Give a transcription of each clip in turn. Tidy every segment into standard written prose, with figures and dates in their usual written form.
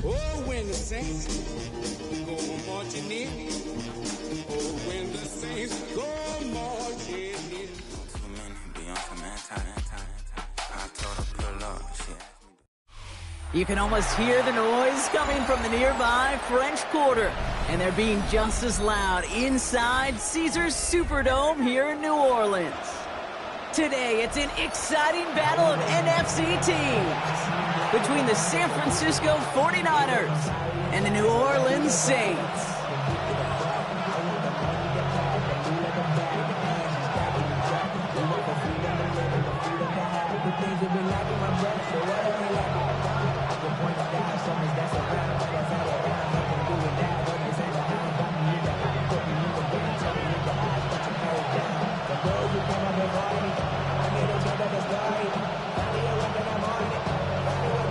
Oh, when the saints go marching in. Oh, when the saints go marching in. Too many be on some anti. I told her pull up. She asked me. You can almost hear the noise coming from the nearby French Quarter. And they're being just as loud inside Caesars Superdome here in New Orleans. Today, it's an exciting battle of NFC teams between the San Francisco 49ers and the New Orleans Saints.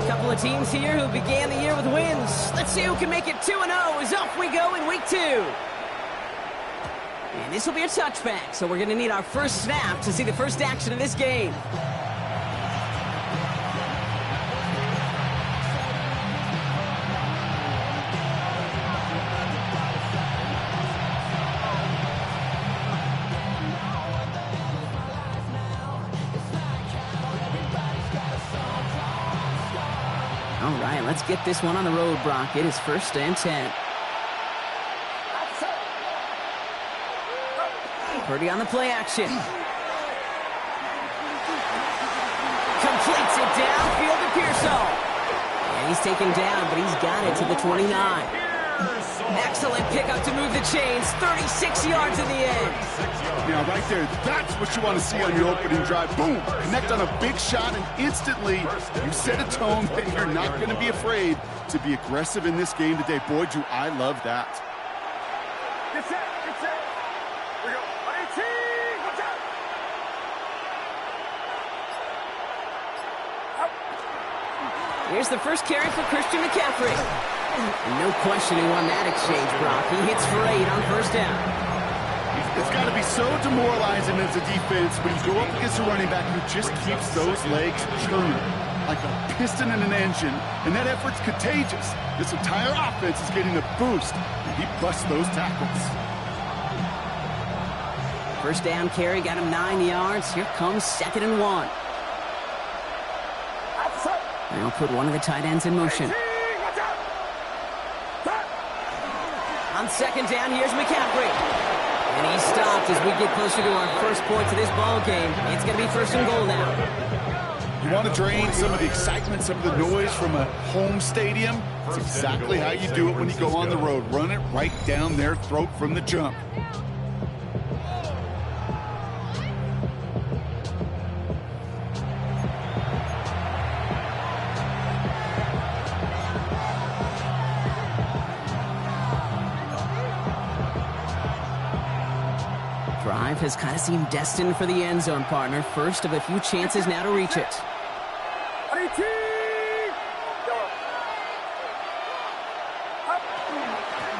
Couple of teams here who began the year with wins. Let's see who can make it 2-0 as off we go in week 2. And this will be a touchback, so we're going to need our first snap to see the first action of this game. All right, let's get this one on the road, Brock. It is 1st and 10. Purdy on the play action. Completes it downfield to Pearsall. And he's taken down, but he's got it to the 29. Excellent pickup to move the chains. 36 yards in the end. Now, right there, that's what you want to see on your opening drive. Boom! Connect on a big shot, and instantly you set a tone that you're not going to be afraid to be aggressive in this game today. Boy, do I love that. Get set, get set. We go. 18, watch out. Here's the first carry for Christian McCaffrey. No question he won that exchange, Brock. He hits for 8 on 1st down. It's got to be so demoralizing as a defense when you go up against a running back who just keeps those legs churning like a piston in an engine, and that effort's contagious. This entire offense is getting a boost, and he busts those tackles. 1st down carry got him 9 yards. Here comes 2nd and 1. They'll put one of the tight ends in motion. On 2nd down, here's McCaffrey. And he's stopped as we get closer to our first points of this ball game. It's going to be 1st and goal now. You want to drain some of the excitement, some of the noise from a home stadium? It's exactly how you do it when you go on the road. Run it right down their throat from the jump. Drive has kind of seemed destined for the end zone, partner. First of a few chances now to reach it.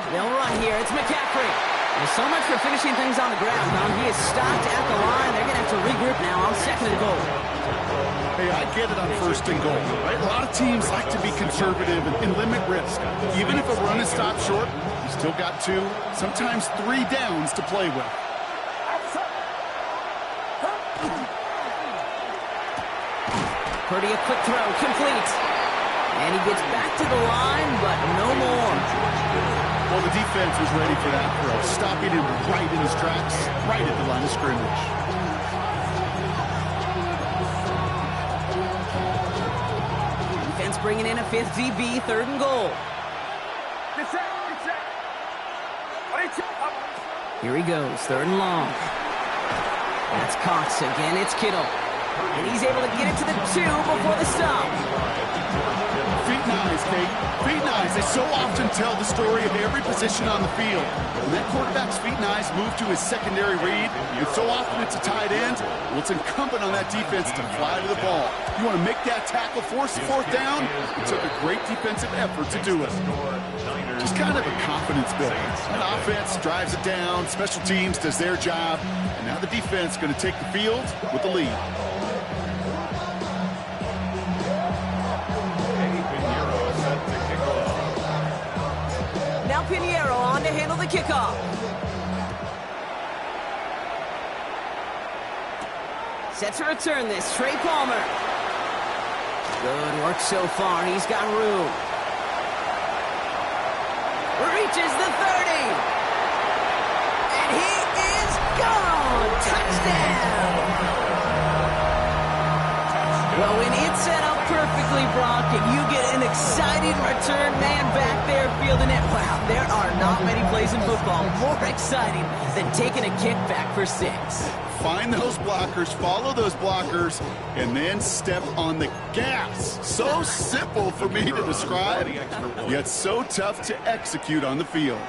They'll run here. It's McCaffrey. There's so much for finishing things on the ground, huh? He is stopped at the line. They're going to have to regroup now on 2nd and goal. Hey, I get it on 1st and goal, right? A lot of teams like to be conservative and limit risk. Even if a run is stopped short, you still got 2, sometimes 3 downs to play with. Purdy, a quick throw, complete. And he gets back to the line, but no more. Well, the defense was ready for that throw, stopping him right in his tracks, right at the line of scrimmage. Defense bringing in a 5th DB, 3rd and goal. Get set. Get set. Ready, two, up. Here he goes, 3rd and long. That's Cox again, it's Kittle. And he's able to get it to the 2 before the stop. Feet and eyes, Kate. Feet and eyes. They so often tell the story of every position on the field. When that quarterback's feet and eyes move to his secondary read, and so often it's a tight end, well, it's incumbent on that defense to fly to the ball. You want to make that tackle, force the 4th down? It took a great defensive effort to do it. Just kind of a confidence builder. That offense drives it down, special teams does their job, and now the defense is going to take the field with the lead. Now Pinheiro on to handle the kickoff. Set to return this, Trey Palmer. Good work so far, he's got room. Reaches the 30. And he is gone! Touchdown! Well, when it's set up perfectly, Brock, and you get an exciting return man back there fielding it, wow, there are not many plays in football more exciting than taking a kickback for 6. Find those blockers, follow those blockers, and then step on the gas. So simple for me to describe, yet so tough to execute on the field.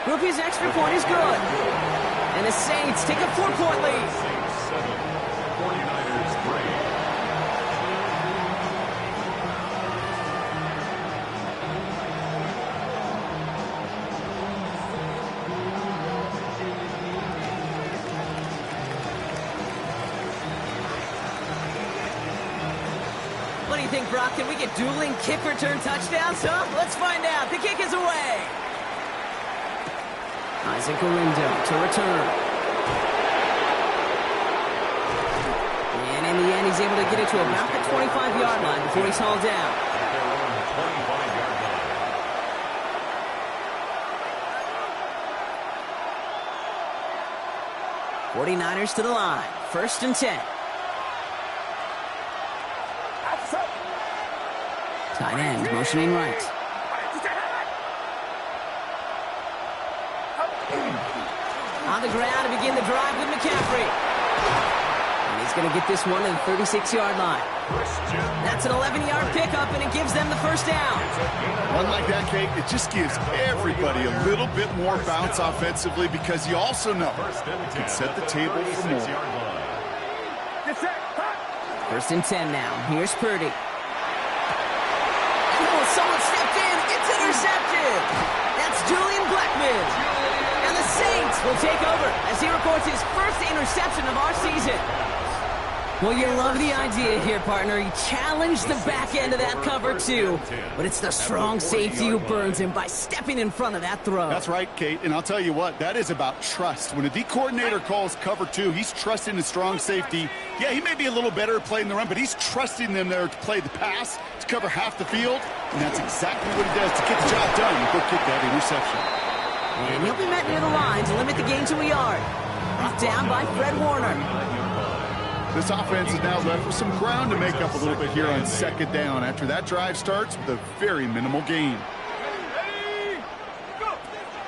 Groupie's extra point is good. And the Saints take a 4-point lead. What do you think, Brock? Can we get dueling kick return touchdowns, huh? Let's find out. The kick is away. Isaac Orindo to return. And in the end, he's able to get it to about the 25-yard line before he's hauled down. 49ers to the line. 1st and 10. Tight end motioning right. On the ground to begin the drive with McCaffrey. And he's going to get this one to the 36-yard line. That's an 11-yard pickup, and it gives them the 1st down. One like that, Kate, it just gives everybody a little bit more bounce offensively because you also know it can set the table for more. 1st and 10 now. Here's Purdy. Oh, someone stepped in. It's intercepted. That's Julian Blackman. And the Saints will take over as he records his 1st interception of our season. Well, you love the idea here, partner. He challenged the back end of that cover, too. But it's the strong safety who burns him by stepping in front of that throw. That's right, Kate. And I'll tell you what, that is about trust. When a D coordinator calls cover 2, he's trusting the strong safety. Yeah, he may be a little better at playing the run, but he's trusting them there to play the pass, to cover half the field. And that's exactly what he does to get the job done and go kick that interception. And he'll be met near the line to limit the gain to a yard. Brought down by Fred Warner. This offense is now left with some ground to make up a little bit here on 2nd down after that drive starts with a very minimal gain.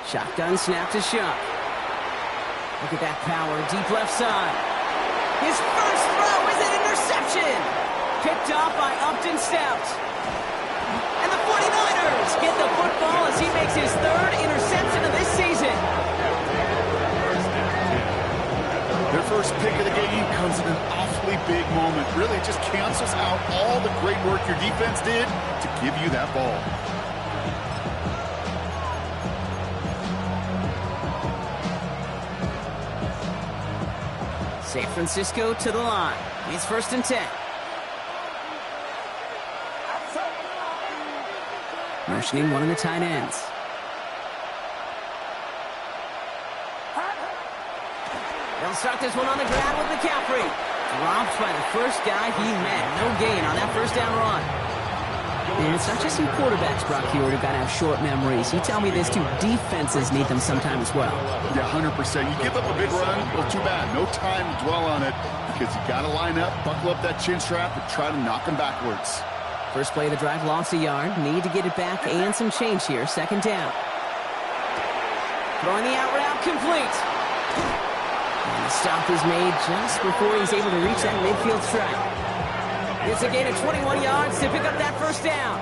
Shotgun snap to Shuck. Look at that power, deep left side. His first throw is an interception. Picked off by Upton Stout. And the 49ers get the football as he makes his 3rd interception of this season. Their first pick of the game comes in an awfully big moment. Really just cancels out all the great work your defense did to give you that ball. San Francisco to the line. It's 1st and 10. Motioning one of the tight ends. They'll start this one on the ground with McCaffrey. Dropped by the first guy he met. No gain on that 1st down run. And it's not just you quarterbacks, Brock, here who got to have short memories. You tell me this too, defenses need them sometime as well. Yeah, 100%. You give up a big run, well, too bad. No time to dwell on it because you got to line up, buckle up that chin strap, and try to knock them backwards. First play of the drive, lost a yard. Need to get it back and some change here. Second down. Throwing the out route complete. And the stop is made just before he's able to reach that midfield strike. It's a gain of 21 yards to pick up that first down.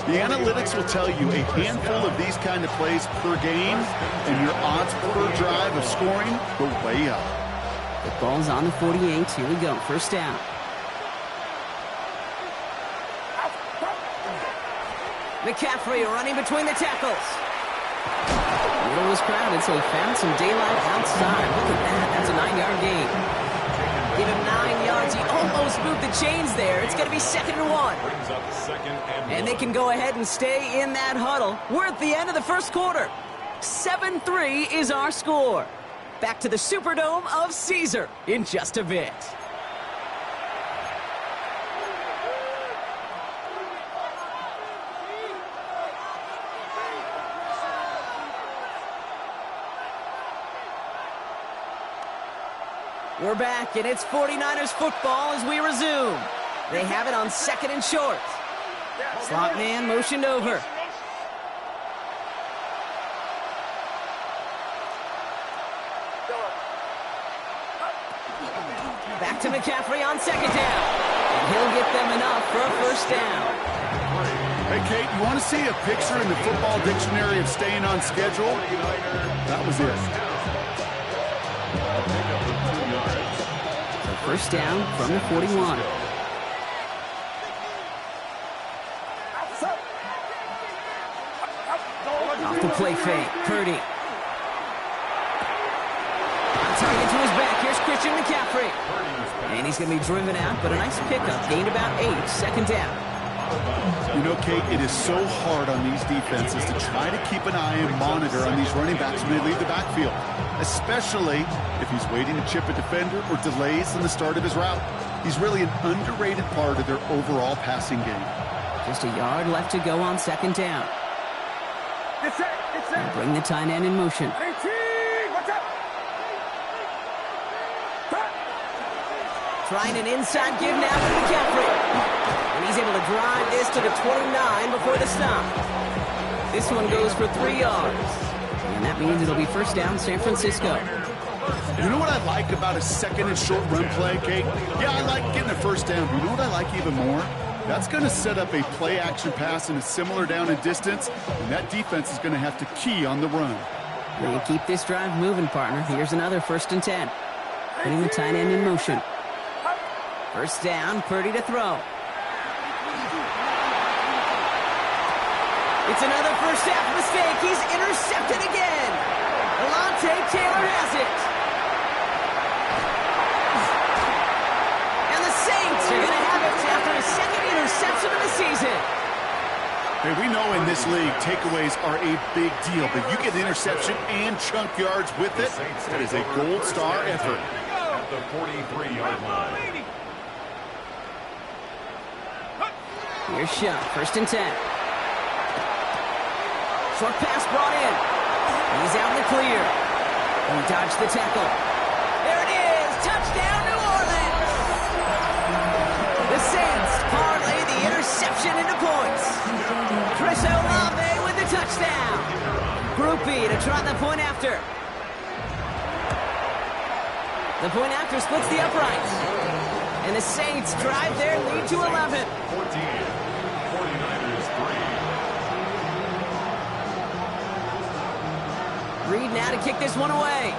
The analytics will tell you a handful of these kind of plays per game, and your odds per drive of scoring go way up. The ball's on the 48. Here we go. First down. McCaffrey running between the tackles. The middle was crowded, so he found some daylight outside. Look at that. That's a 9-yard gain. Give him 9 yards. He almost moved the chains there. It's going to be 2nd and 1. And they can go ahead and stay in that huddle. We're at the end of the first quarter. 7-3 is our score. Back to the Superdome of Caesar in just a bit. We're back, and it's 49ers football as we resume. They have it on 2nd and short. Slot man motioned over. Back to McCaffrey on 2nd down. And he'll get them enough for a first down. Hey, Kate, you want to see a picture in the football dictionary of staying on schedule? That was it. First down from the 41. Off the play fake, Purdy. Target to his back, here's Christian McCaffrey. And he's going to be driven out, but a nice pickup. Gained about 8, 2nd down. You know, Kate, it is so hard on these defenses to try to keep an eye and monitor on these running backs when they leave the backfield, especially if he's waiting to chip a defender or delays in the start of his route. He's really an underrated part of their overall passing game. Just a yard left to go on 2nd down. And bring the tight end in motion. Trying an inside give now to McCaffrey. And he's able to drive this to the 29 before the stop. This one goes for 3 yards. And that means it'll be first down San Francisco. You know what I like about a 2nd and short run play, Kate? Yeah, I like getting a first down. But you know what I like even more? That's going to set up a play action pass in a similar down and distance, and that defense is going to have to key on the run. They keep this drive moving, partner. Here's another 1st and 10. Putting the tight end in motion. First down, Purdy to throw. It's another first half mistake. He's intercepted again. Alontae Taylor has it. And the Saints are going to have it after a 2nd interception of the season. Hey, we know in this league, takeaways are a big deal, but you get interception and chunk yards with it. That is a gold star effort. At the 43-yard line. Here's Shutt, 1st and 10. Short pass brought in. He's out in the clear. He dodged the tackle. There it is! Touchdown, New Orleans! The Saints parlay the interception into points. Chris Olave with the touchdown. Group B to try the point after. The point after splits the uprights. And the Saints drive their lead to 11. 49ers 3. Reed now to kick this one away.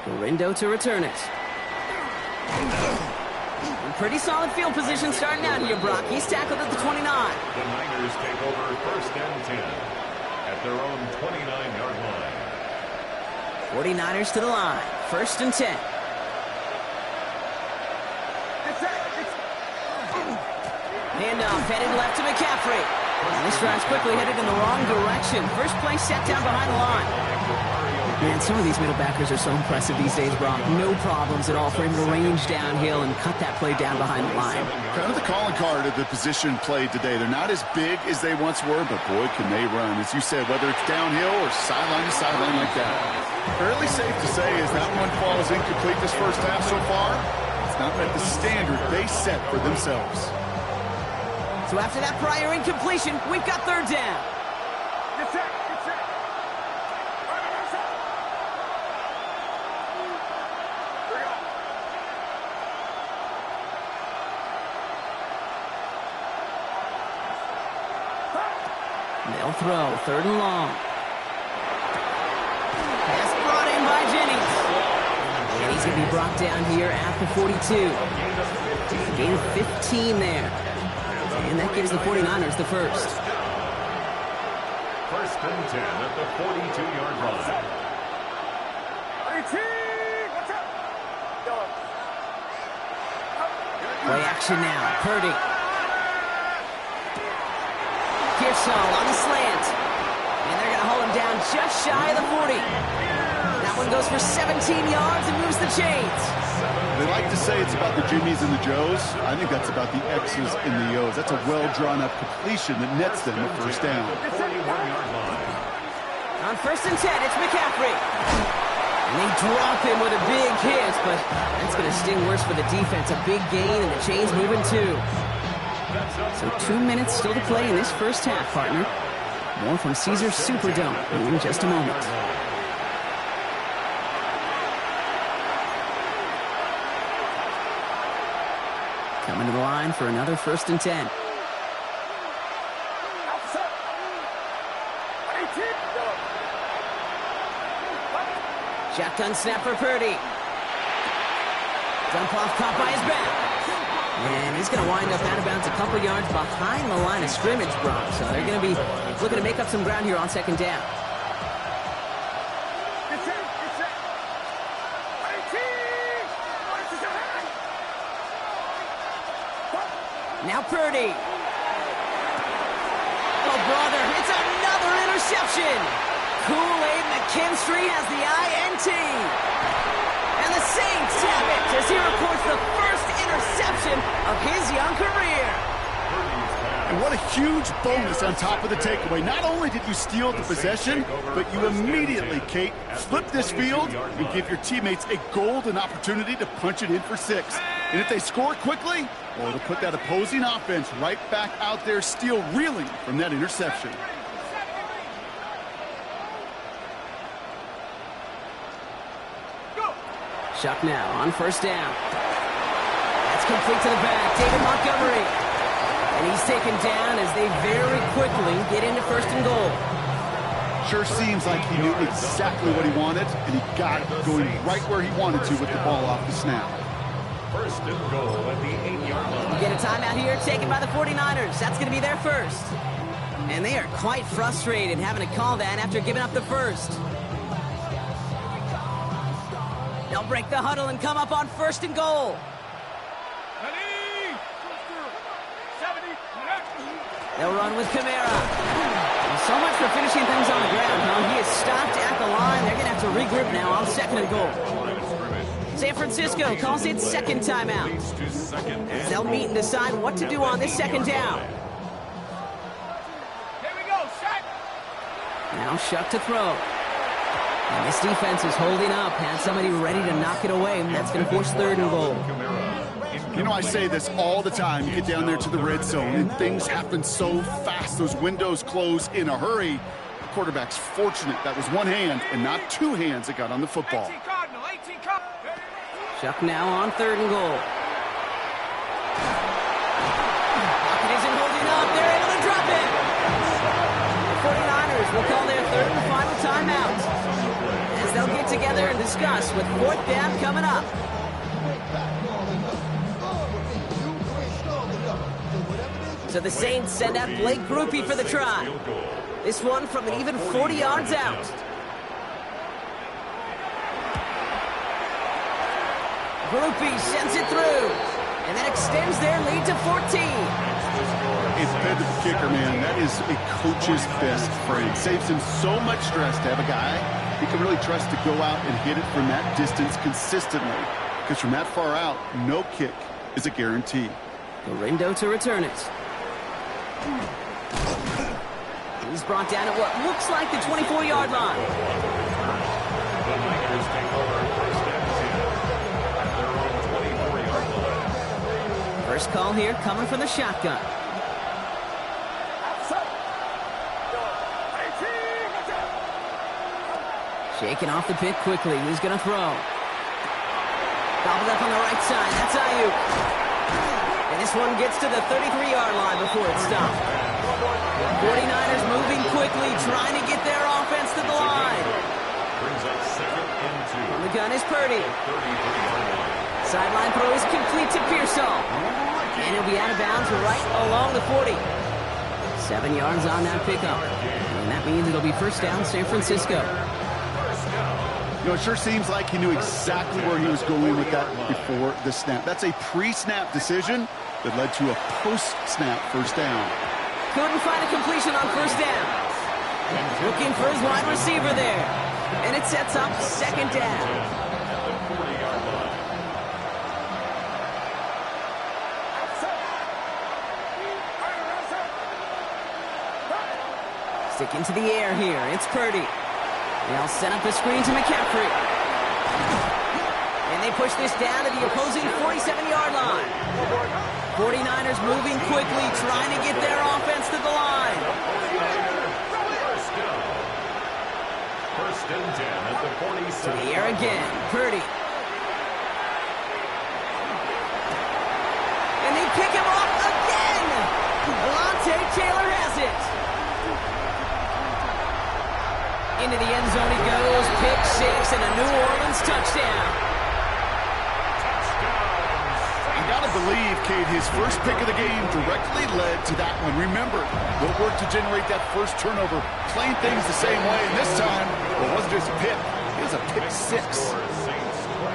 Gorindo to return it. Pretty solid field position starting out here, Brock. He's tackled at the 29. The Niners take over 1st and 10 at their own 29-yard line. 49ers to the line. 1st and 10. Handoff headed left to McCaffrey. And this drive's quickly headed in the wrong direction. First play set down behind the line. Man, some of these middle backers are so impressive these days, Brock. No problems at all for him to range downhill and cut that play down behind the line. Kind of the calling card of the position played today. They're not as big as they once were, but boy, can they run. As you said, whether it's downhill or sideline to sideline like that. Fairly safe to say as that one falls incomplete this first half so far, it's not met the standard they set for themselves. So after that prior incompletion, we've got third down. Get set. They'll throw, third and long. Pass brought in by Jennings. And he's going to be brought down here at the 42. Gain of 15 there. And that gives the 49ers the first. First and 10 at the 42-yard line. Play action now. Purdy. Pearsall on the slant. And they're going to hold him down just shy of the 40. That one goes for 17 yards and moves the chains. They like to say it's about the Jimmies and the Joes. I think that's about the X's and the O's. That's a well-drawn-up completion that nets them a first down. 41-yard line. On first and 10, it's McCaffrey. And they drop him with a big hit, but that's going to sting worse for the defense. A big gain, and the chains moving too. So 2 minutes still to play in this first half, partner. More from Caesars Superdome in just a moment. Coming to the line for another first and 10. Shotgun snap for Purdy. Dump off caught by his back. And he's going to wind up out of bounds a couple yards behind the line of scrimmage, Brock. So they're going to be looking to make up some ground here on second down. Now Purdy. Oh, brother, it's another interception. Kool-Aid McKinstry has the INT. And the Saints have it as he reports the first interception of his young career. And what a huge bonus on top of the takeaway. Not only did you steal the possession, but you immediately, Kate, flip this field and give your teammates a golden opportunity to punch it in for 6. And if they score quickly, well, it'll put that opposing offense right back out there still reeling from that interception. Shuck now on first down. That's complete to the back. David Montgomery. And he's taken down as they very quickly get into first and goal. Sure seems like he knew exactly what he wanted, and he got it going right where he wanted to with the ball off the snap. First and goal at the 8-yard line. Get a timeout here taken by the 49ers. That's going to be their first. And they are quite frustrated having to call that after giving up the first. They'll break the huddle and come up on first and goal. They'll run with Kamara. So much for finishing things on the ground, huh? He is stopped at the line. They're going to have to regroup now on second and goal. San Francisco calls it second timeout. As they'll meet and decide what to do on this second down. Here we go, Shuck. Now Shuck to throw. And this defense is holding up. Had somebody ready to knock it away. And that's going to force third and goal. You know, I say this all the time. You get down there to the red zone, and things happen so fast. Those windows close in a hurry. The quarterback's fortunate that was one hand and not two hands that got on the football. 18 Cardinal, 18 Cardinal. Shuck now on third and goal. Pocket isn't holding up. They're able to drop it. The 49ers will call their third and final timeout as they'll get together and discuss with fourth down coming up. So the Saints send out Blake Grupe for the try. This one from an even 40 yards out. Grupe sends it through, and that extends their lead to 14. A dependable kicker, man. That is a coach's best friend. Saves him so much stress to have a guy he can really trust to go out and hit it from that distance consistently. Because from that far out, no kick is a guarantee. Galindo to return it. He's brought down at what looks like the 24-yard line. The Niners take over first and 10 at their own 24-yard line. First call here coming from the shotgun. Shaking off the pick quickly. He's going to throw. Gobbled up on the right side. That's Ayuk. And this one gets to the 33-yard line before it's stopped. 49ers moving quickly, trying to get their offense to the line. Brings up second and 2. On the gun is Purdy. 33-yard line. Sideline throw is complete to Pearsall. And he'll be out of bounds right along the 40. 7 yards on that pickup. And that means it'll be first down San Francisco. You know, it sure seems like he knew exactly where he was going with that before the snap. That's a pre-snap decision that led to a post-snap first down. Couldn't find a completion on first down. Looking for his wide receiver there. And it sets up second down. Stick into the air here. It's Purdy. They'll set up the screen to McCaffrey. And they push this down to the opposing 47-yard line. 49ers moving quickly, trying to get their offense to the line. First and 10 at the 47. To the air again. Purdy. And they pick him off again. Alontae Taylor has it. Into the end zone he goes. Pick 6 and a New Orleans touchdown. You got to believe, Kate, his first pick of the game directly led to that one. Remember, what worked to generate that first turnover, playing things the same way. And this time, it wasn't just a pick. It was a pick 6.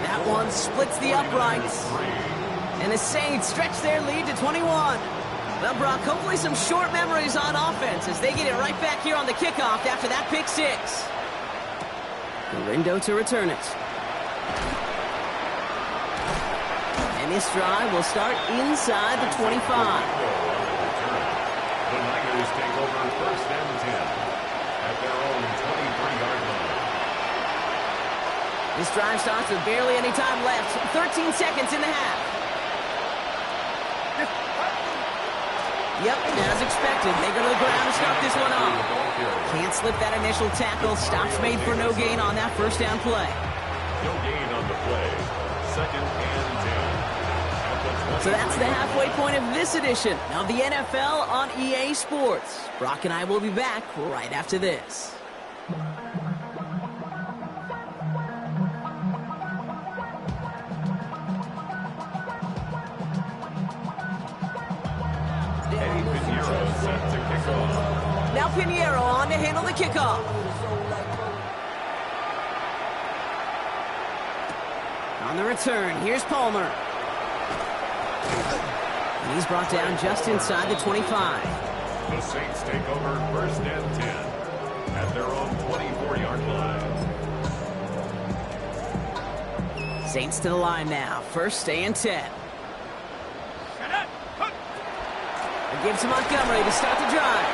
That one splits the uprights. And the Saints stretch their lead to 21. Well, Brock, hopefully some short memories on offense as they get it right back here on the kickoff after that pick 6. Galindo to return it. And this drive will start inside the 25. The Niners take over first and 10 at their own 23-yard line. This drive starts with barely any time left. 13 seconds in the half. Yep, as expected, they go to the ground to start this one off. Can't slip that initial tackle. Stops made for no gain on that first down play. No gain on the play. Second and 10. So that's the halfway point of this edition of the NFL on EA Sports. Brock and I will be back right after this. Now Pinheiro on to handle the kickoff. On the return, here's Palmer. And he's brought down just inside the 25. The Saints take over first and 10 at their own 24-yard line. Saints to the line now. First and 10. It gives to Montgomery to start the drive.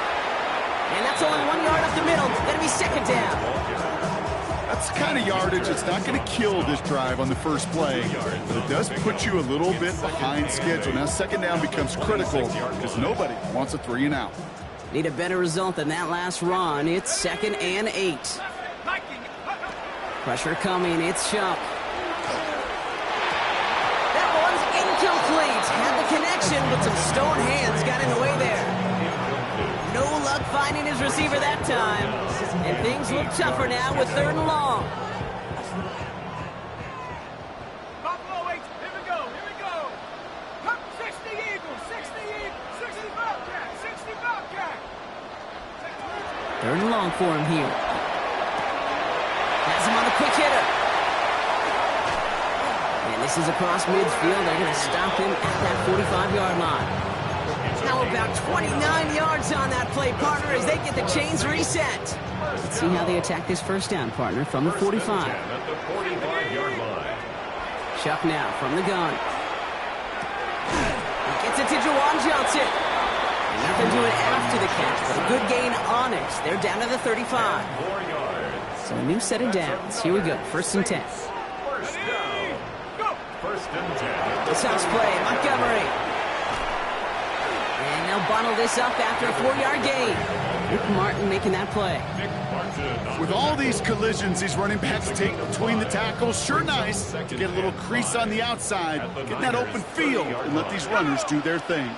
And that's only 1 yard up the middle. That'll be second down. That's the kind of yardage that's not going to kill this drive on the first play, but it does put you a little bit behind schedule. Now second down becomes critical because nobody wants a 3 and out. Need a better result than that last run. It's second and 8. Pressure coming. It's Shuck. That one's incomplete. Had the connection, but some stone hands got in the way there. No luck finding his receiver that time. And things look tougher now with 3rd and long. Buffalo, wait, here we go. 60 Eagles, 60 Bobcat, 60 Bobcat. 3rd and long for him here. Has him on the quick hitter. And this is across midfield. They're going to stop him at that 45-yard line. Now about 29 yards on that play, partner, as they get the chains reset. Let's see how they attack this first down, partner, from the 45. At the 45-yard line. Chuck now from the gun. He gets it to Jawan Johnson. And nothing doing after the catch, but a good gain on it. They're down to the 35. 4 yards. So a new set of downs. Here we go, 1st and 10. First down. First and 10. This house play, Montgomery. And they'll bundle this up after a 4-yard gain. Nick Martin making that play. With all these collisions these running backs take between the tackles, sure nice to get a little crease on the outside, get in that open field, and let these runners do their thing.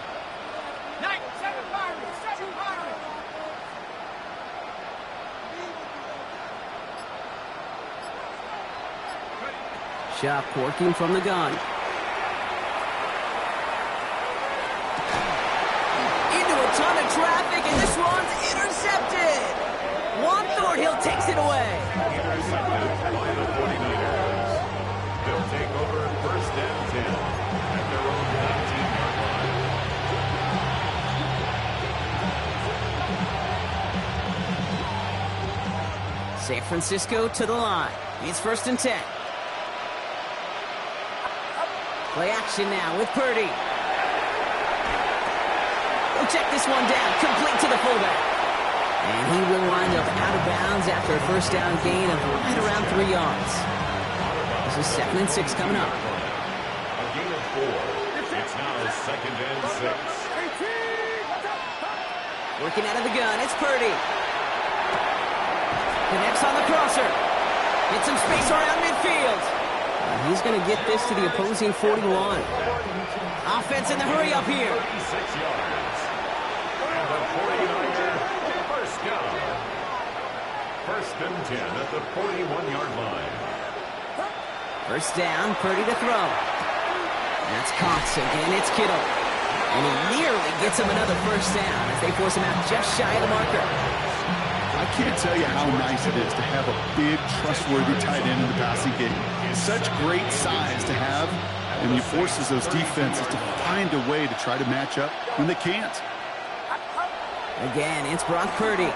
Shuck working from the gun. Into a ton of traffic, and this one's intercepted. Juan Thornhill takes it away. Intercepted by the 49ers. They'll take over 1st and 10 at their own 19-yard line. San Francisco to the line. It's 1st and 10. Play action now with Purdy. We'll check this one down, complete to the fullback. And he will wind up out of bounds after a first down gain of right around 3 yards. This is 2nd and 6 coming up. A gain of 4. It's now 2nd and 6. Working out of the gun, it's Purdy. Connects on the crosser. Get some space around midfield. He's going to get this to the opposing 41. Offense in the hurry up here. 36 yards. And the 49er first down. 1st and 10 at the 41-yard line. First down, Purdy to throw. That's Cox again, it's Kittle. And he nearly gets him another first down as they force him out just shy of the marker. I can't tell you how nice it is to have a big, trustworthy tight end in the passing game. Such great size to have, and he forces those defenses to find a way to try to match up when they can't. Again, it's Brock Purdy.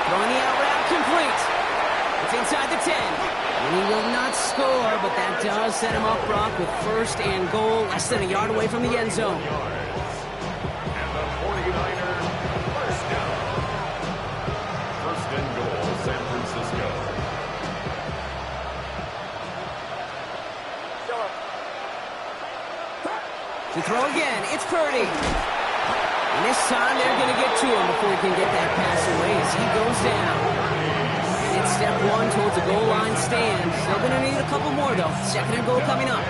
Throwing the out route complete. It's inside the 10. And he will not score, but that does set him up, Brock, with 1st and goal, less than a yard away from the end zone. And the 49ers first down. 1st and goal, San Francisco. To throw again, it's Purdy. And this time they're going to get to him before he can get that pass away as he goes down. And it's step 1 towards a goal line stand. Still going to need a couple more, though. 2nd and goal coming up.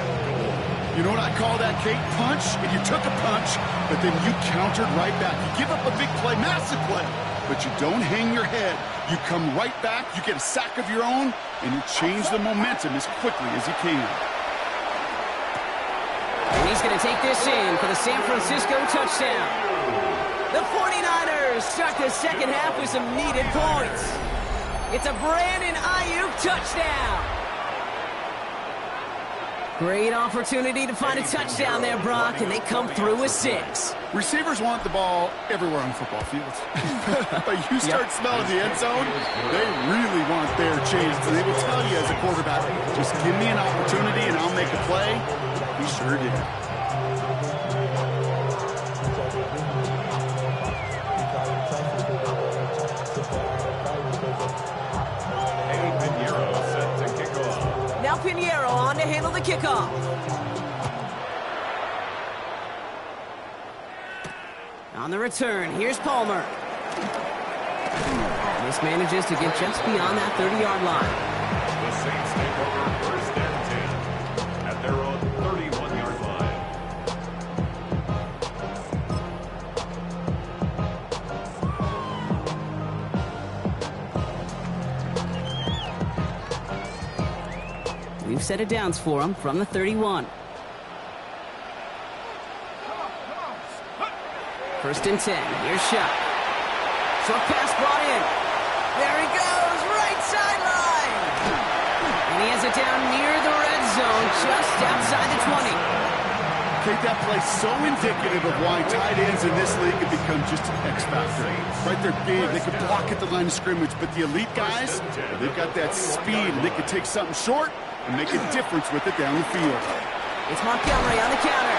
You know what I call that, Kate? Punch, and you took a punch, but then you countered right back. You give up a big play, massive play, but you don't hang your head. You come right back, you get a sack of your own, and you change the momentum as quickly as you can. And he's going to take this in for the San Francisco touchdown. The 49ers start the second half with some needed points. It's a Brandon Ayuk touchdown. Great opportunity to find a touchdown there, Brock, and they come through with 6. Receivers want the ball everywhere on football fields. But you start smelling the end zone, they really want their chance. And they will tell you as a quarterback, just give me an opportunity and I'll make a play. He sure did. Now Pinheiro on to handle the kickoff. On the return, here's Palmer. This manages to get just beyond that 30-yard line. The Saints take over 1st and 10 at their own 31-yard line. We've set it downs for him from the 31. 1st and 10. Here's Shuck. Short pass brought in. There he goes, right sideline. And he has it down near the red zone, just outside the 20. Kate, that play so indicative of why tight ends in this league have become just an X factor. Right, they're big, they can block at the line of scrimmage, but the elite guys, they've got that speed, and they can take something short and make a difference with it down the field. It's Montgomery on the counter.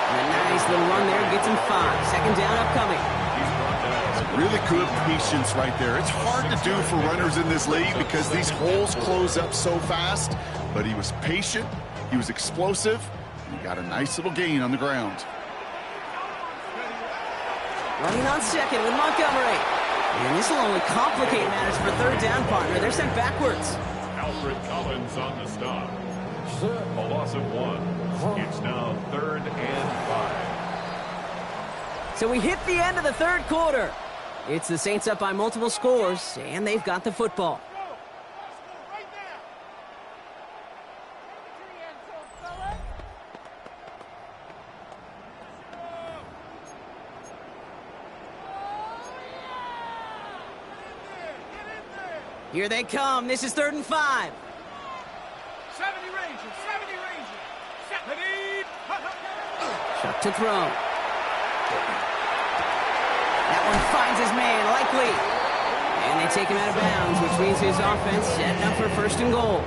And a nice little run there gets him 5. Second down upcoming. Really good patience right there. It's hard to do for runners in this league because these holes close up so fast, but he was patient, he was explosive, and he got a nice little gain on the ground. Running on second with Montgomery. And this will only complicate matters for third down, partner. They're sent backwards. Alfred Collins on the stop. A loss of 1. It's now 3rd and 5. So we hit the end of the third quarter. It's the Saints up by multiple scores, and they've got the football. Here they come. This is 3rd and 5. 70 Ranger, 70 Ranger. 70. Chuck to throw. That one finds his man, Likely. And they take him out of bounds, which means his offense setting up for 1st and goal.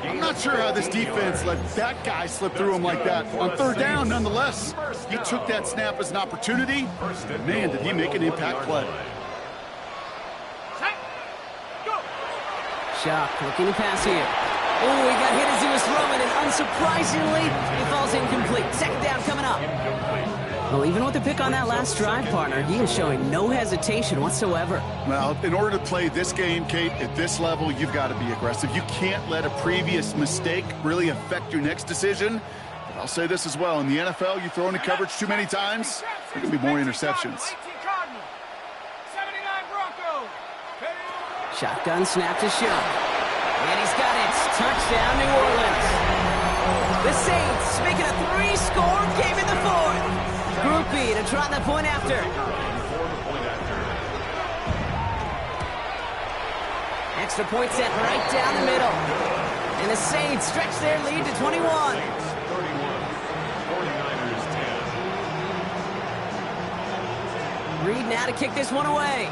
I'm not sure how this defense let that guy slip through him like that. On 3rd down, nonetheless, he took that snap as an opportunity. Man, did he make an impact play. Shock looking to pass here. Oh, he got hit as he was throwing, and unsurprisingly, he falls incomplete. 2nd down coming up. Well, even with the pick on that last drive, partner, he is showing no hesitation whatsoever. Well, in order to play this game, Kate, at this level, you've got to be aggressive. You can't let a previous mistake really affect your next decision. But I'll say this as well. In the NFL, you throw into coverage too many times, there can be more interceptions. Shotgun snap to Shock. And he's got it. Touchdown, New Orleans. The Saints making a 3-score game in the 4th. Group B to try the point after. Extra point set right down the middle. And the Saints stretch their lead to 21. 49ers 10. Reed now to kick this one away.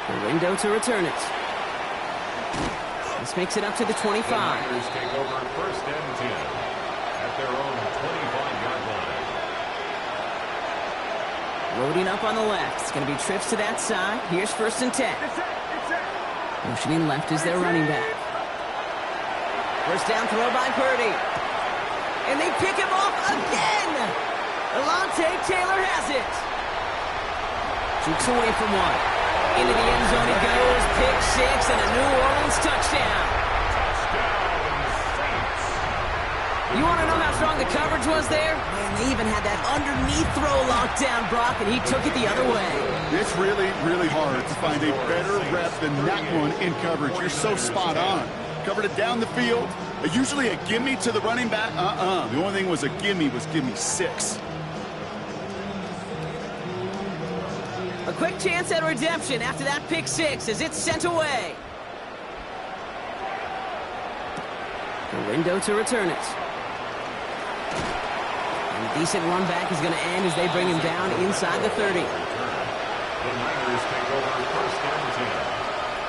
The window to return it. This makes it up to the 25. The Niners take over 1st and 10 at their own 25-yard line. Loading up on the left. It's going to be trips to that side. Here's 1st and 10. Motioning left is their running back. 1st down throw by Purdy. And they pick him off again. Alontae Taylor has it. Jukes away from one. Into the end zone he goes. Pick 6 and a New Orleans touchdown. You want to know how strong the coverage was there? Man, they even had that underneath throw locked down, Brock, and he took it the other way. It's really, really hard to find a better rep than that one in coverage. You're so spot on. Covered it down the field. Usually a gimme to the running back. The only thing was a gimme 6. A quick chance at redemption after that pick 6 as it's sent away. The window to return it. And a decent run back is going to end as they bring him down inside the 30. The Niners take over 1st and 10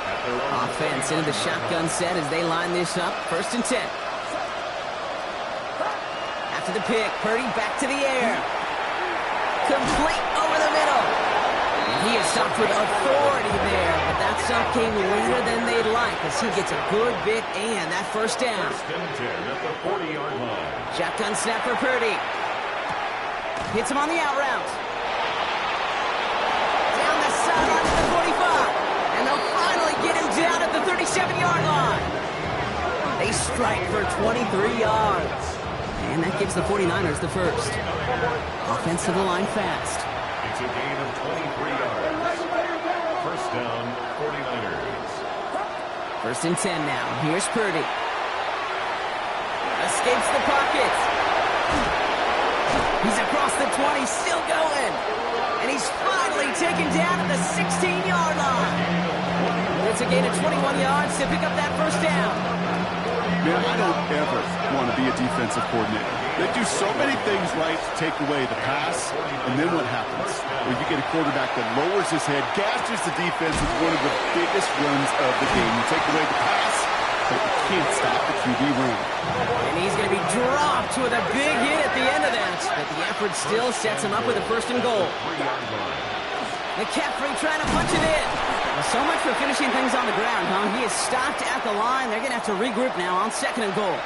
at their own. Offense into the shotgun set as they line this up. 1st and 10. After the pick, Purdy back to the air. Complete over the middle. He is stopped with authority there, but that stop came later than they'd like as he gets a good bit and that 1st down. 1st and 10 at the 40-yard line. Shotgun snap for Purdy. Hits him on the out route. Down the sideline to the 45. And they'll finally get him down at the 37-yard line. They strike for 23 yards. And that gives the 49ers the 1st. Offensive line fast. It's a gain of 23 yards. 1st down, 49ers. 1st and 10 now. Here's Purdy. Escapes the pocket. He's across the 20, still going. And he's finally taken down at the 16-yard line. It's a gain of 21 yards to pick up that 1st down. Man, I don't ever want to be a defensive coordinator. They do so many things right to take away the pass, and then what happens? Well, you get a quarterback that lowers his head, gashes the defense with one of the biggest runs of the game. You take away the pass, but you can't stop the QB run. And he's going to be dropped with a big hit at the end of that. But the effort still sets him up with a 1st and goal. McCaffrey trying to punch it in. Well, so much for finishing things on the ground, huh? He is stopped at the line. They're going to have to regroup now on 2nd and goal.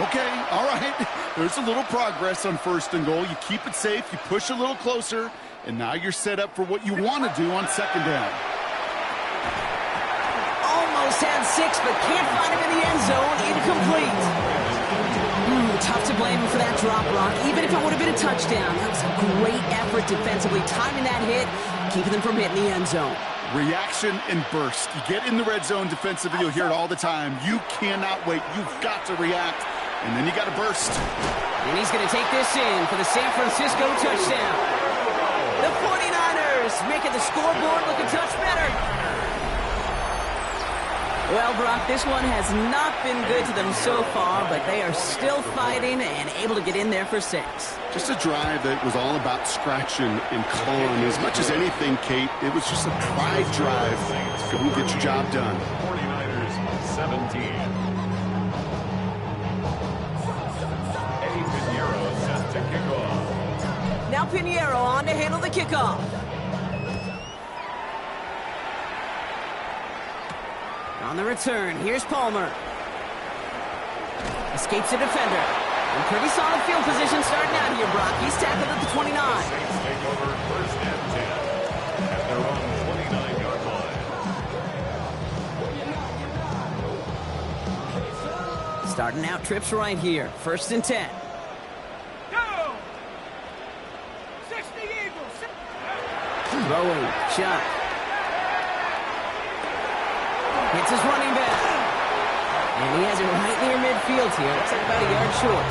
Okay, all right. There's a little progress on 1st and goal. You keep it safe, you push a little closer, and now you're set up for what you want to do on 2nd down. Almost had 6, but can't find him in the end zone. Incomplete. Tough to blame him for that drop, Rock. Even if it would have been a touchdown, that was a great effort defensively, timing that hit, keeping them from hitting the end zone. Reaction and burst. You get in the red zone defensively, you'll hear it all the time. You cannot wait. You've got to react, and then you got to burst. And he's going to take this in for the San Francisco touchdown. The 49ers making the scoreboard look a touch better. Well, Brock, this one has not been good to them so far, but they are still fighting and able to get in there for 6. Just a drive that was all about scratching and clawing. As much as anything, Kate, it was just a pride drive. Go and get your job done. 49ers 17. Eddie Pinheiro set to kick off. Now Pinheiro on to handle the kickoff. On the return, here's Palmer. Escapes a defender. In pretty solid field position starting out here, Brock. He's tackled at the 29. Saints take over 1st and 10 at their own 29-yard line. Starting out trips right here. 1st and 10. Go! 60 Eagles. Throwing. Shot. Hits his running back. And he has it right near midfield here. Looks like about a yard short.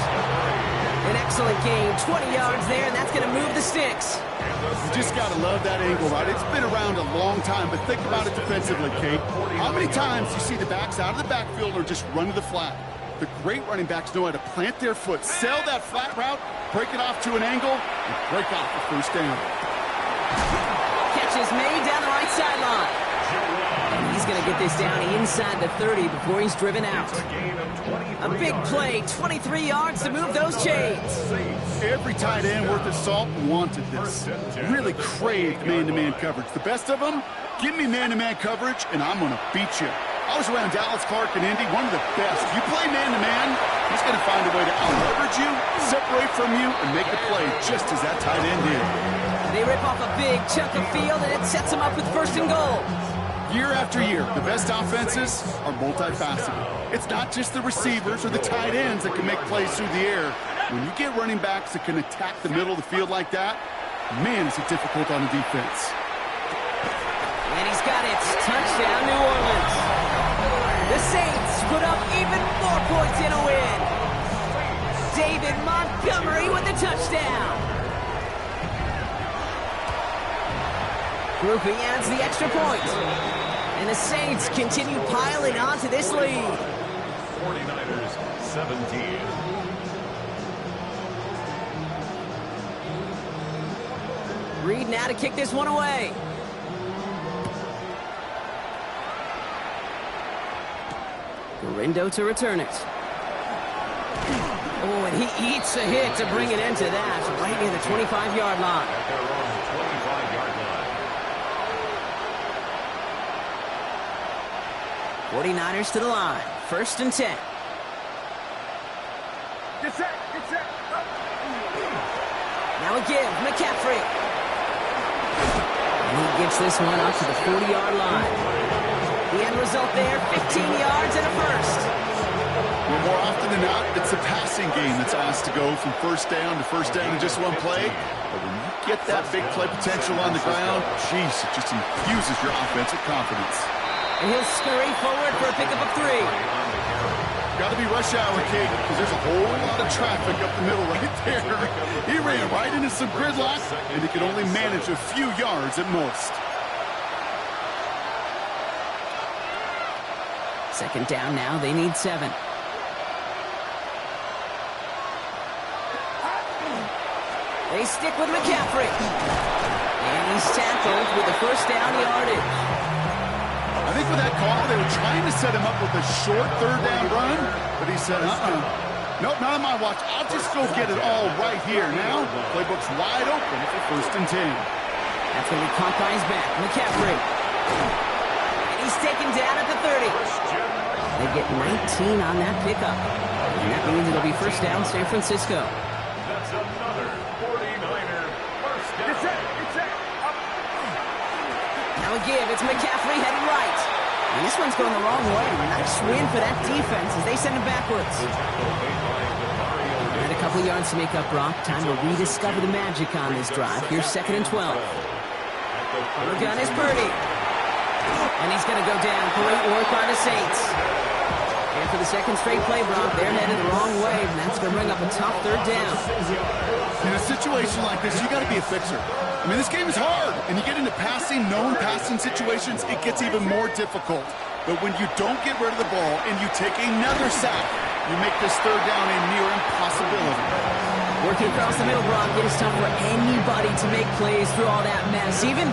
An excellent gain. 20 yards there, and that's going to move the sticks. You just got to love that angle, right? It's been around a long time, but think about it defensively, Kate. How many times you see the backs out of the backfield or just run to the flat? The great running backs know how to plant their foot, sell that flat route, break it off to an angle, and break off the 1st down. Catch is made down the right sideline. And he's going to get this down inside the 30 before he's driven out. A big play, 23 yards to move those chains. Every tight end worth his salt wanted this. Really craved man-to-man coverage. The best of them, give me man-to-man coverage, and I'm going to beat you. I was around Dallas Clark and Indy, one of the best. You play man-to-man, he's going to find a way to out-leverage you, separate from you, and make the play just as that tight end did. They rip off a big chunk of field, and it sets them up with 1st and goal. Year after year, the best offenses are multifaceted. It's not just the receivers or the tight ends that can make plays through the air. When you get running backs that can attack the middle of the field like that, man, is it difficult on the defense. And he's got it. Touchdown, New Orleans. The Saints put up even more points in a win. David Montgomery with the touchdown. Groupie adds the extra point. And the Saints continue piling onto this lead. 49ers 17. Reed now to kick this one away. Garindo to return it. Oh, and he eats a hit to bring it into that. Right near the 25-yard line. At their own 25-yard line. 49ers to the line. 1st and 10. Get set. Get set. Now a give. McCaffrey. And he gets this one up to the 40-yard line. The end result there, 15 yards and a first. Well, more often than not, it's a passing game that's asked to go from 1st down to 1st down in just one play. But when you get that big play potential on the ground, geez, it just infuses your offensive confidence. And he'll scurry forward for a pickup of 3. Got to be rush hour, kid, because there's a whole lot of traffic up the middle right there. He ran right into some gridlock, and he could only manage a few yards at most. Second down now, they need 7. They stick with McCaffrey. And he's tackled with the first down yardage. I think with that call, they were trying to set him up with a short third down run, but he said, nope, not on my watch. I'll just go get it all right here. Now, the playbook's wide open for first and 10. That's going to be caught by his back. McCaffrey. And he's taken down at the 30. They get 19 on that pickup. And that means it'll be first down San Francisco. That's another 49er first down. It's it. Now a give. It's McCaffrey headed right. And this one's going the wrong way. Nice win for that defense as they send him backwards. And a couple of yards to make up, Brock. Time to rediscover the magic on this drive. Here's 2nd and 12. The gun is Purdy. And he's going to go down. Great work by the Saints. And for the second straight play, Brock, they're headed the wrong way, and that's going to bring up a tough third down. In a situation like this, you got to be a fixer. I mean, this game is hard, and you get into known passing situations, it gets even more difficult. But when you don't get rid of the ball and you take another sack, you make this third down a near impossibility. Working across the middle, Brock, it is tough for anybody to make plays through all that mess, even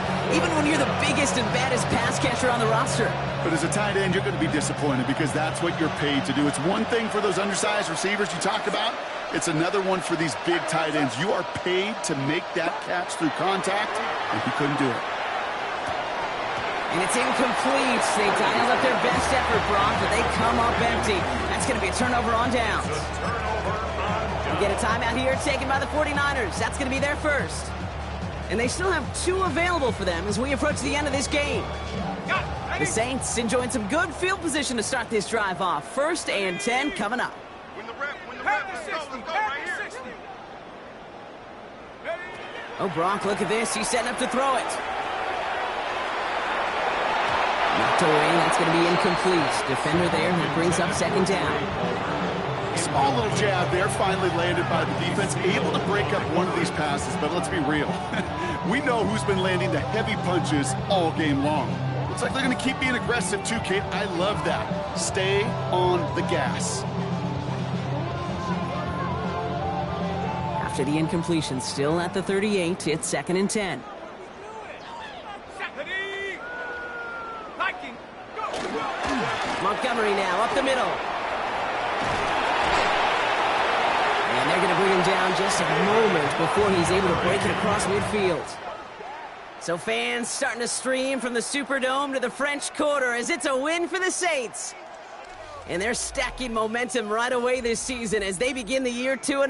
when you're the biggest and baddest pass catcher on the roster. But as a tight end, you're going to be disappointed because that's what you're paid to do. It's one thing for those undersized receivers you talk about. It's another one for these big tight ends. You are paid to make that catch through contact, and he couldn't do it. And it's incomplete. They dialed up their best effort, Brock, but they come up empty. That's going to be a turnover on downs. We get a timeout here taken by the 49ers. That's going to be their first. And they still have 2 available for them as we approach the end of this game. The Saints enjoying some good field position to start this drive off. 1st and 10 coming up. Oh, Brock, look at this. He's setting up to throw it. Knocked away. That's going to be incomplete. Defender there, and that brings up 2nd down. Small little jab there, finally landed by the defense. Able to break up one of these passes, but let's be real. We know who's been landing the heavy punches all game long. Looks like they're going to keep being aggressive too, Kate. I love that. Stay on the gas. After the incompletion, still at the 38, it's 2nd and 10. Montgomery now up the middle. And they're going to bring him down just a moment before he's able to break it across midfield. So fans starting to stream from the Superdome to the French Quarter as it's a win for the Saints. And they're stacking momentum right away this season as they begin the year 2-0.